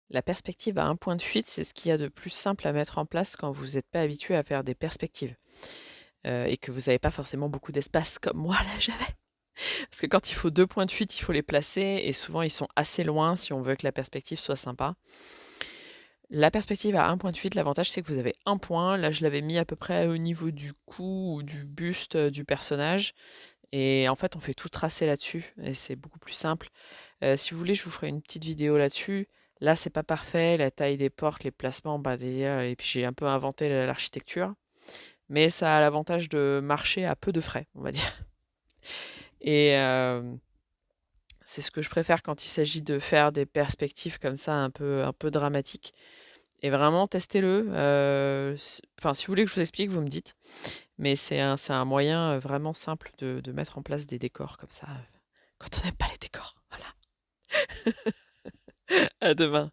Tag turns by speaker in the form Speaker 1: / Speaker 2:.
Speaker 1: La perspective à un point de fuite, c'est ce qu'il y a de plus simple à mettre en place quand vous n'êtes pas habitué à faire des perspectives, et que vous n'avez pas forcément beaucoup d'espace comme moi là j'avais. Parce que quand il faut 2 points de fuite, il faut les placer et souvent ils sont assez loin si on veut que la perspective soit sympa. La perspective à un point de fuite, l'avantage c'est que vous avez un point. Là, je l'avais mis à peu près au niveau du cou ou du buste, du personnage et en fait, on fait tout tracer là-dessus et c'est beaucoup plus simple. Si vous voulez, je vous ferai une petite vidéo là-dessus. Là, c'est pas parfait, la taille des portes, les placements, bah, déjà et puis j'ai un peu inventé l'architecture, mais ça a l'avantage de marcher à peu de frais, on va dire et c'est ce que je préfère quand il s'agit de faire des perspectives comme ça un peu dramatiques et vraiment testez-le, enfin, si vous voulez que je vous explique, vous me dites, mais c'est un moyen, vraiment simple de mettre en place des décors comme ça, quand on n'aime pas les décors, voilà. À demain.